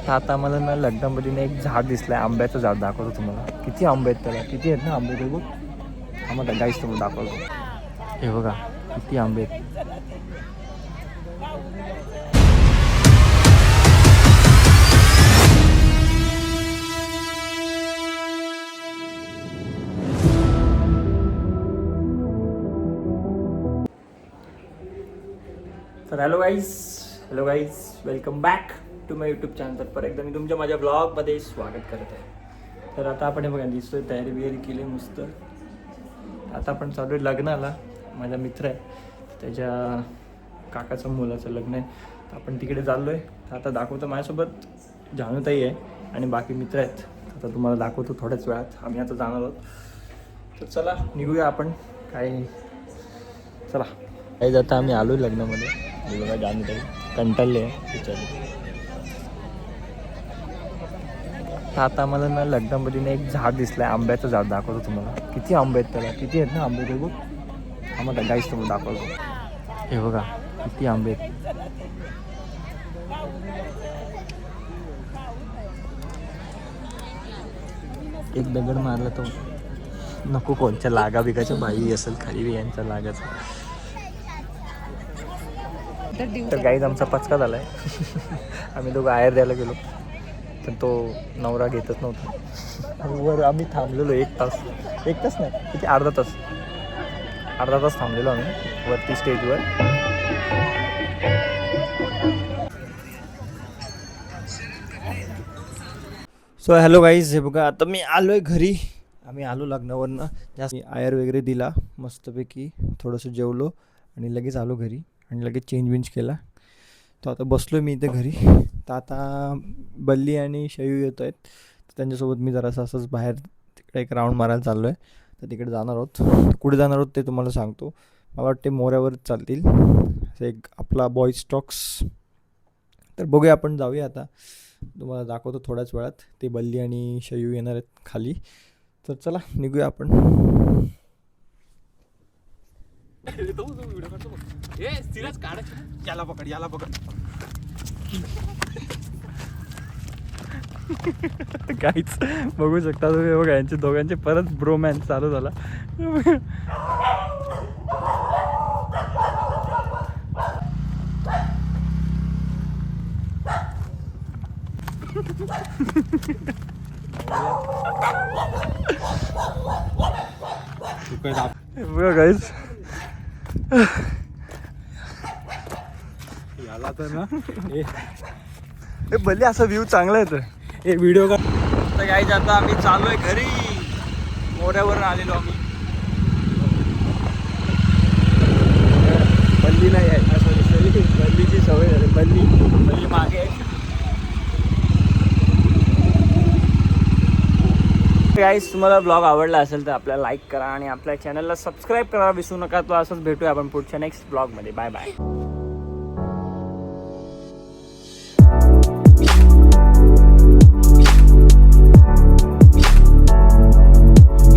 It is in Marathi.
तर आता मला ना लग्नामध्ये ना एक झाड दिसलंय, आंब्याचं झाड दाखवतो तुम्हाला. किती आंबे आहेत त्याला, किती आहेत ना आंबे ते बघ. आम्हाला गाईस तुम्हाला दाखवतो. हे बघा किती आंबे आहेत. तर hello guys, welcome back to my YouTube channel. तर परत एकदा मी तुमच्या माझ्या ब्लॉगमध्ये स्वागत करत आहे. तर आता आपण हे बघा दिसतोय तयारी बियारी केली मस्त. आता आपण चालू आहे लग्नाला. माझा मित्र आहे, त्याच्या काकाचं मुलाचं लग्न आहे, तर आपण तिकडे चाललो आहे. तर आता दाखवतो, माझ्यासोबत जानूताई आहे आणि बाकी मित्र आहेत. आता तुम्हाला दाखवतो थोड्याच वेळात. आम्ही आता जाणार आहोत, तर चला निघूया आपण. काय चला काही जाता आम्ही आलो लग्नामध्ये. हे बघा जानूताई कंटाळले आहे बिचारी. तर आता मला ना लग्नामध्ये ना एक झाड दिसलंय, आंब्याचं झाड दाखवतो तुम्हाला. किती आंबे आहेत त्याला, किती आहेत ना आंबे ते बघ. आम्हाला गाईस तुम्हाला दाखवतो. हे बघा किती आंबे आहेत. एक दगड मारला तो नको कोणच्या लागा बिगाच्या बाई असेल खाली यांच्या लागाचा. तर गाईज आमचा पचका झाला आहे. आम्ही दोघं आयर द्यायला गेलो, तर तो नवरा घेतच नव्हता. वर आम्ही थांबलेलो एक तास नाही किती अर्धा तास थांबलेलो आम्ही वरती स्टेजवर. सो हॅलो गाईज, हे बघा आता मी आलो आहे घरी. आम्ही आलो लग्नावरनं, जास्त आयर वगैरे दिला मस्तपैकी, थोडंसं जेवलो आणि लगेच आलो घरी आणि लगेच चेंज केला. तर आता बसलो मी इथे घरी. तर आता बल्ली आणि शयू येत आहेत, तर त्यांच्यासोबत मी जरासं असंच बाहेर तिकडे एक राऊंड मारायला चाललो आहे. तर तिकडे जाणार आहोत. कुठे जाणार आहोत ते तुम्हाला सांगतो. मला वाटते मोऱ्यावर चालतील, असं एक आपला बॉईज टॉक्स. तर बघूया, आपण जाऊया आता. तुम्हाला दाखवतो थोड्याच वेळात. ते बल्ली आणि शयू येणार आहेत खाली. तर चला निघूया आपण. याला पकड काहीच बघू शकता तुम्ही. बघा यांचे दोघांचे परत ब्रोमॅन्स चालू झाला. बघा गाईस, याला तर ना हे भले असा व्ह्यू चांगला येतो. हे व्हिडिओ का. तर गाईस आता आम्ही चालू आहे घरी. मोऱ्यावर आलेलो आम्ही. बल्ली नाही आहे, सॉरी बल्लीची सवय झाली. बल्ली मागे आहे. गाईस, तुम्हाला ब्लॉग आवडला असेल तर आपल्याला लाईक करा आणि आपल्या चॅनलला सबस्क्राईब करा विसरू नका. तो असंच भेटूया आपण पुढच्या नेक्स्ट ब्लॉगमध्ये. Bye bye.